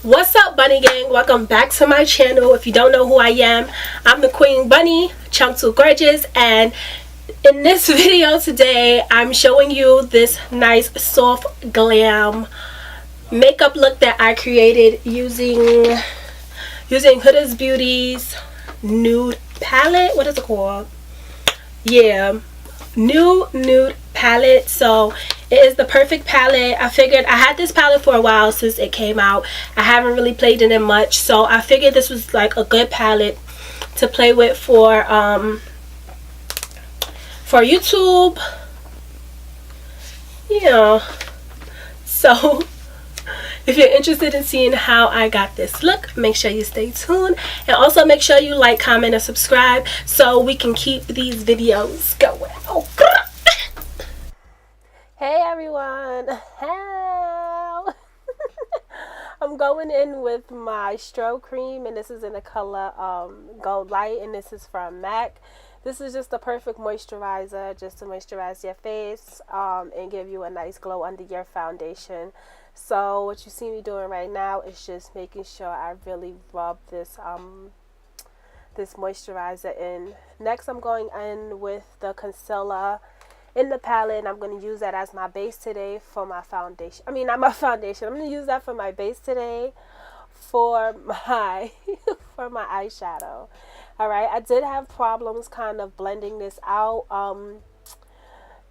What's up, bunny gang? Welcome back to my channel. If you don't know who I am, I'm the queen bunny, chump too gorgeous, and in this video today I'm showing you this nice soft glam makeup look that I created using Huda's Beauty's nude palette. What is it called? Yeah, nude palette. So it is the perfect palette. I figured I had this palette for a while since it came out. I haven't really played in it much, so I figured this was like a good palette to play with for YouTube. Yeah, so if you're interested in seeing how I got this look, make sure you stay tuned, and also make sure you like, comment, and subscribe so we can keep these videos going. Oh, hey everyone, how? I'm going in with my strobe cream, and this is in the color Gold Light, and this is from MAC. This is just the perfect moisturizer, just to moisturize your face and give you a nice glow under your foundation. So what you see me doing right now is just making sure I really rub this this moisturizer in. Next, I'm going in with the concealer in the palette, and I'm going to use that as my base today for my foundation. I mean, not my foundation. I'm going to use that for my base today for my for my eyeshadow. All right, I did have problems kind of blending this out.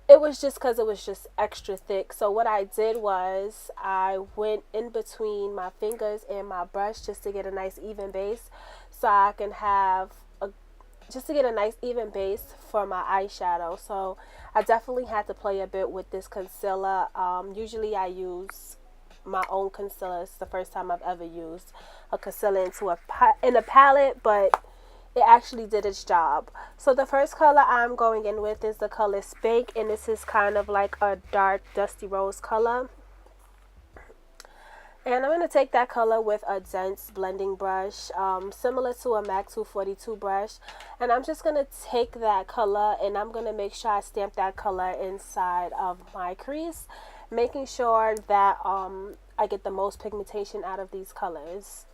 It was just because it was just extra thick. So what I did was I went in between my fingers and my brush just to get a nice even base, so I can have just to get a nice even base for my eyeshadow. So I definitely had to play a bit with this concealer. Usually I use my own concealer. It's the first time I've ever used a concealer in a palette, but it actually did its job. So the first color I'm going in with is the color Spank, and this is kind of like a dark dusty rose color. And I'm going to take that color with a dense blending brush, similar to a MAC 242 brush. And I'm just going to take that color and I'm going to make sure I stamp that color inside of my crease, making sure that I get the most pigmentation out of these colors.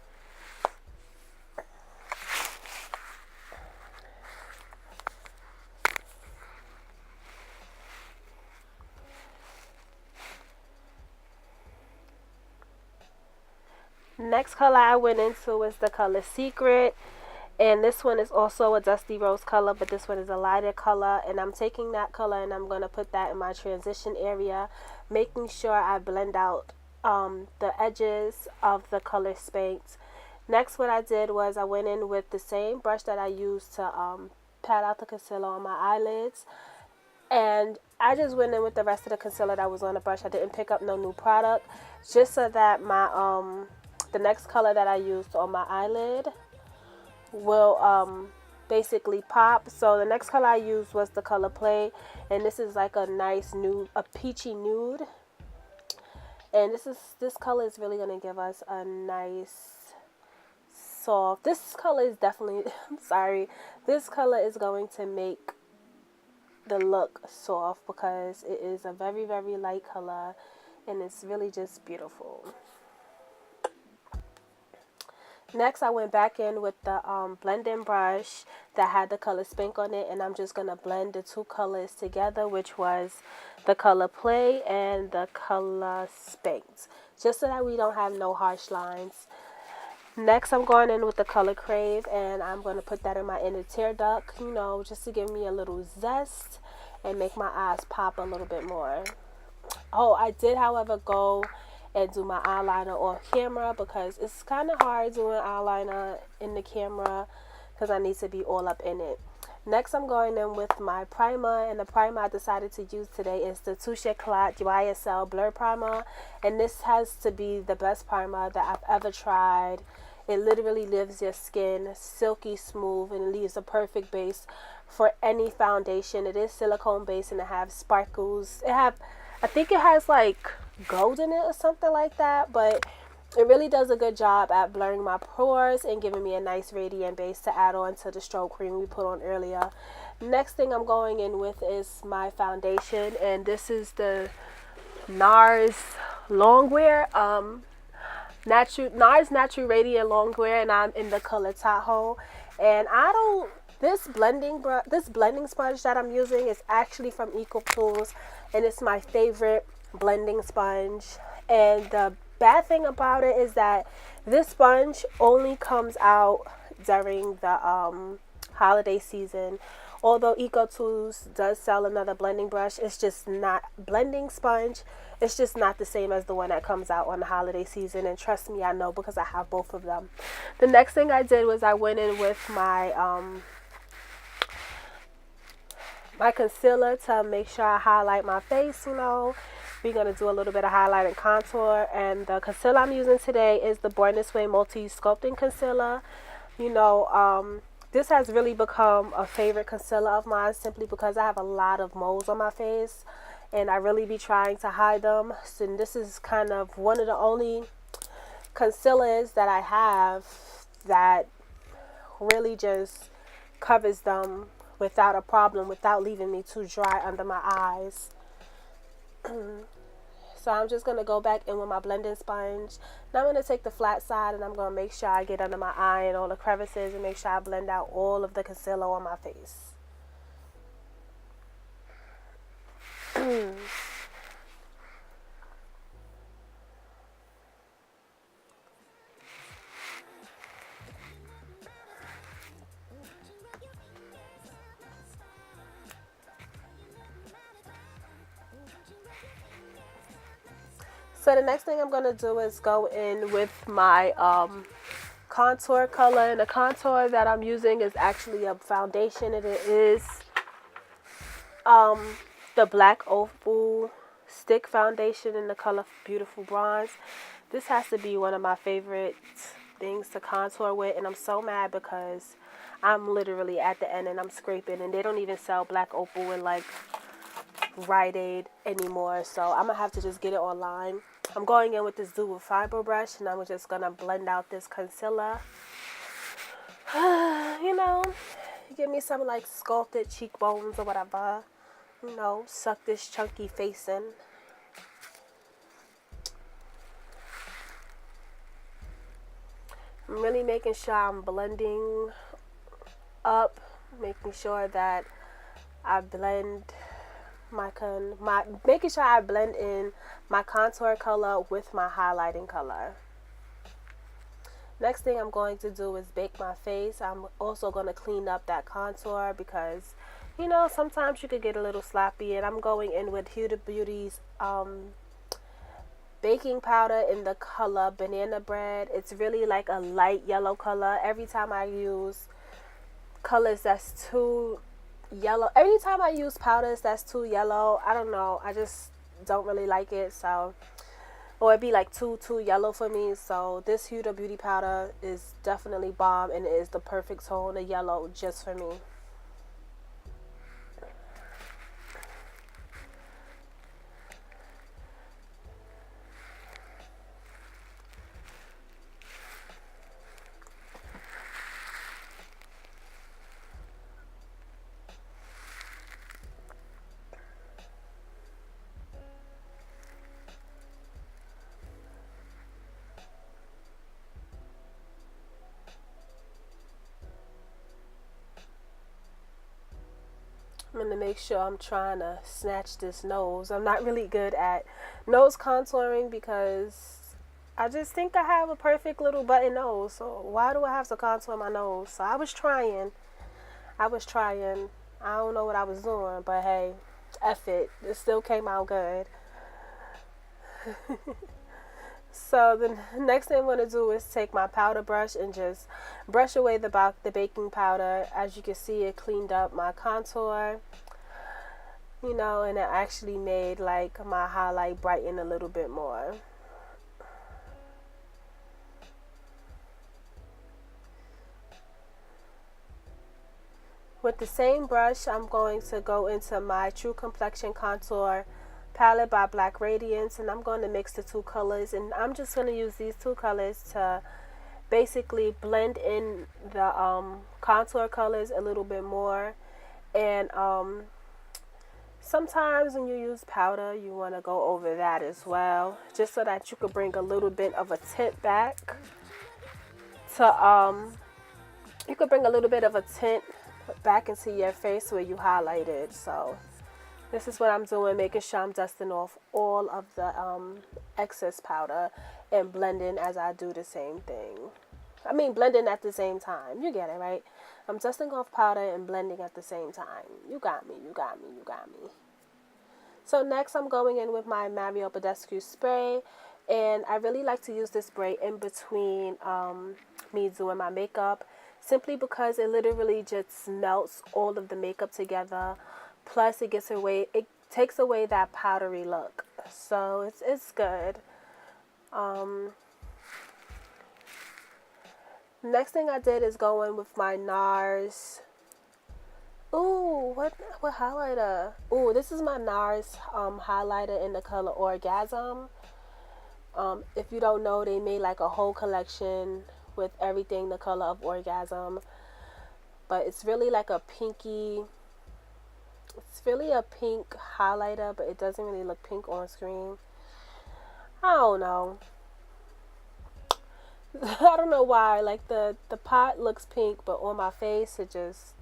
Next color I went into is the color Secret, and this one is also a dusty rose color, but this one is a lighter color. And I'm taking that color and I'm going to put that in my transition area, making sure I blend out the edges of the color Spanked. Next, what I did was I went in with the same brush that I used to pat out the concealer on my eyelids, and I just went in with the rest of the concealer that was on the brush. I didn't pick up no new product, just so that my the next color that I used on my eyelid will basically pop. So the next color I used was the color Play, and this is like a nice nude, a peachy nude. And this color is really going to give us a nice soft. This color is definitely I'm sorry. This color is going to make the look soft because it is a very, very light color, and it's really just beautiful. Next, I went back in with the blending brush that had the color Spank on it, and I'm just going to blend the two colors together, which was the color Play and the color Spanked, just so that we don't have no harsh lines. Next, I'm going in with the color Crave, and I'm going to put that in my inner tear duct, you know, just to give me a little zest and make my eyes pop a little bit more. Oh, I did, however, go and do my eyeliner off camera because it's kind of hard doing eyeliner in the camera because I need to be all up in it. Next, I'm going in with my primer, and the primer I decided to use today is the Touché Eclat YSL Blur Primer, and this has to be the best primer that I've ever tried. It literally leaves your skin silky smooth and leaves a perfect base for any foundation. It is silicone based, and it has sparkles. I think it has like gold in it or something like that, but it really does a good job at blurring my pores and giving me a nice radiant base to add on to the strobe cream we put on earlier. Next thing I'm going in with is my foundation, and this is the Nars Longwear. Nars Natural Radiant Longwear, and I'm in the color Tahoe. And this blending sponge that I'm using is actually from Eco Tools, and it's my favorite blending sponge. And the bad thing about it is that this sponge only comes out during the holiday season. Although Eco Tools does sell another blending brush, it's just not blending sponge. It's just not the same as the one that comes out on the holiday season. And trust me, I know because I have both of them. The next thing I did was I went in with my my concealer to make sure I highlight my face. We're going to do a little bit of highlight and contour. And the concealer I'm using today is the Born This Way Multi Sculpting Concealer. This has really become a favorite concealer of mine simply because I have a lot of moles on my face and I really be trying to hide them. So this is kind of one of the only concealers that I have that really just covers them without a problem, without leaving me too dry under my eyes. So I'm just going to go back in with my blending sponge. Now I'm going to take the flat side and I'm going to make sure I get under my eye and all the crevices and make sure I blend out all of the concealer on my face. So the next thing I'm going to do is go in with my contour color. And the contour that I'm using is actually a foundation. And it is the Black Opal Stick Foundation in the color Beautiful Bronze. This has to be one of my favorite things to contour with. And I'm so mad because I'm literally at the end and I'm scraping. And they don't even sell Black Opal in like Rite Aid anymore. So I'm going to have to just get it online. I'm going in with this dual fiber brush and I'm just going to blend out this concealer. Give me some like sculpted cheekbones or whatever. Suck this chunky face in. I'm really making sure I'm blending up, making sure that I blend making sure I blend in my contour color with my highlighting color. Next thing I'm going to do is bake my face. I'm also going to clean up that contour because sometimes you could get a little sloppy, and I'm going in with Huda Beauty's baking powder in the color Banana Bread. It's really like a light yellow color. Every time I use colors that's too yellow, every time I use powders that's too yellow, I don't know, I just don't really like it. So, or it'd be like too yellow for me. So this Huda Beauty powder is definitely bomb, and it is the perfect tone of yellow just for me. I'm going to make sure I'm trying to snatch this nose. I'm not really good at nose contouring because I just think I have a perfect little button nose. So why do I have to contour my nose? So I was trying. I don't know what I was doing, but hey, F it. It still came out good. So the next thing I'm going to do is take my powder brush and just brush away the baking powder. As you can see, it cleaned up my contour, and it actually made like my highlight brighten a little bit more. With the same brush, I'm going to go into my True Complexion Contour palette by Black Radiance, and I'm going to mix the two colors, and I'm just going to use these two colors to basically blend in the contour colors a little bit more and Sometimes when you use powder, you want to go over that as well, just so that you could bring a little bit of a tint back to you could bring a little bit of a tint back into your face where you highlighted. So this is what I'm doing, making sure I'm dusting off all of the excess powder and blending as I do the same thing. I mean, blending at the same time. You get it, right? I'm dusting off powder and blending at the same time. You got me, you got me, you got me. So next I'm going in with my Mario Badescu spray. And I really like to use this spray in between me doing my makeup, simply because it literally just melts all of the makeup together. Plus it takes away that powdery look. So it's good. Next thing I did is go in with my Nars. Ooh, what highlighter? Ooh, this is my Nars highlighter in the color Orgasm. If you don't know, they made like a whole collection with everything the color of Orgasm. But it's really like a pinky. It's really a pink highlighter, but it doesn't really look pink on screen. I don't know. I don't know why. Like the pot looks pink, but on my face it just,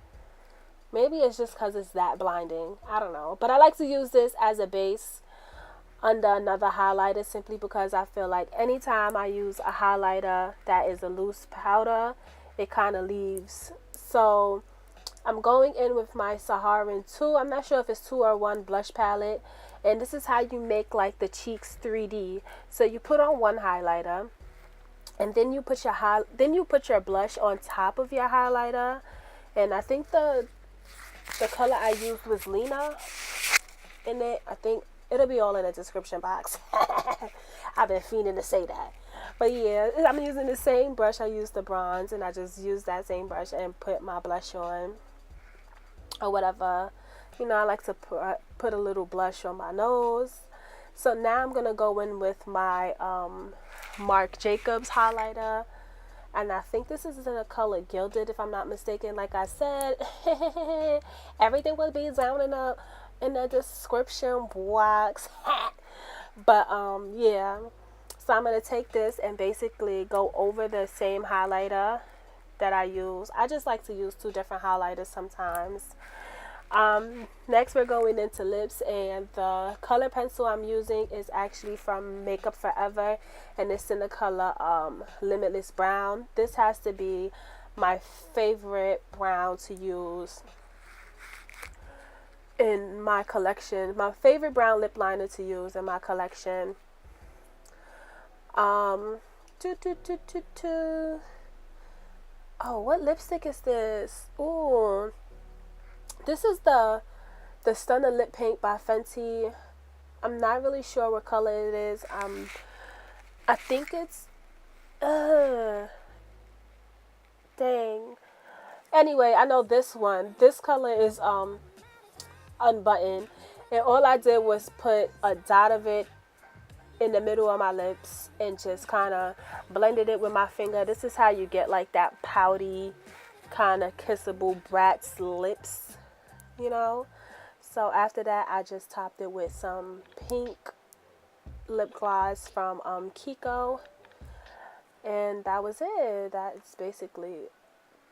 maybe it's just because it's that blinding. I don't know. But I like to use this as a base under another highlighter, simply because I feel like anytime I use a highlighter that is a loose powder, it kind of leaves. So I'm going in with my Saharan 2. I'm not sure if it's 2 or 1 blush palette. And this is how you make like the cheeks 3D. So you put on one highlighter, and then you put your blush on top of your highlighter. And I think the color I used was Leena in it. I think it'll be all in the description box. I've been fiending to say that. But yeah, I'm using the same brush I used the bronze, and I just used that same brush and put my blush on. Or whatever. You know, I like to put a little blush on my nose. So now I'm going to go in with my Marc Jacobs highlighter. And I think this is in the color Gilded, if I'm not mistaken. Like I said, everything will be down in the description box. But yeah. So I'm going to take this and basically go over the same highlighter that I use. I just like to use 2 different highlighters sometimes. Next we're going into lips, and the color pencil I'm using is actually from Makeup Forever, and it's in the color Limitless Brown. This has to be my favorite brown to use in my collection. My favorite brown lip liner to use in my collection. Oh, what lipstick is this? Ooh. This is the Stunna lip paint by Fenty. I'm not really sure what color it is. I think it's dang. Anyway, I know this one. This color is unbuttoned, and all I did was put a dot of it in the middle of my lips and just kind of blended it with my finger. This is how you get like that pouty kind of kissable brat's lips, you know. So after that, I just topped it with some pink lip gloss from Kiko, and that was it. That's basically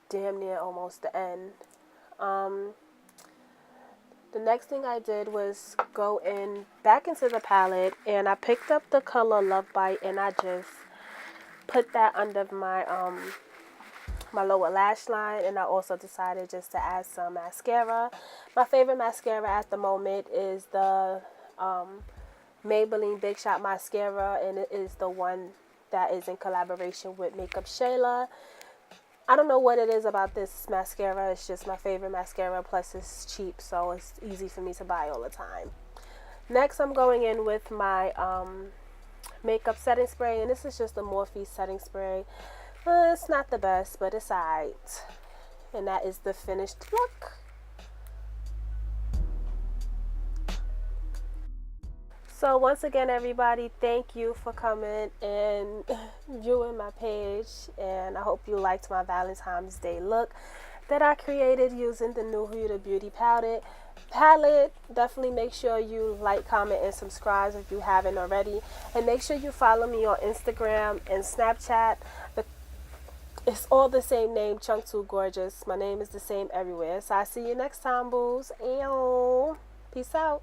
damn near almost the end. The next thing I did was go back into the palette, and I picked up the color Love Bite, and I just put that under my my lower lash line. And I also decided just to add some mascara. My favorite mascara at the moment is the Maybelline Big Shot mascara, and it is the one that is in collaboration with Makeup Shayla. I don't know what it is about this mascara. It's just my favorite mascara, plus it's cheap, so it's easy for me to buy all the time. Next, I'm going in with my makeup setting spray, and this is just the Morphe setting spray. It's not the best, but it's alright. And that is the finished look. So once again, everybody, thank you for coming and viewing my page, and I hope you liked my Valentine's Day look. that I created using the new Huda Beauty palette. Definitely make sure you like, comment, and subscribe if you haven't already. And make sure you follow me on Instagram and Snapchat. It's all the same name, Chunk Too Gorgeous. My name is the same everywhere. So I'll see you next time, boos. Ew. Peace out.